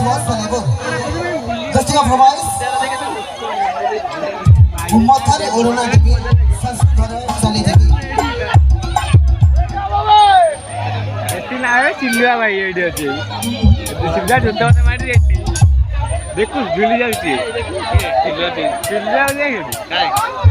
was the level. Just of voice. Umatare Orona Devi, Sanskara Sali Devi. चिल्लुआ भाई audio से चिल्ला जोता होता मारी देखो झूली जाती है चिल्ला चिल्ला हो जाएगी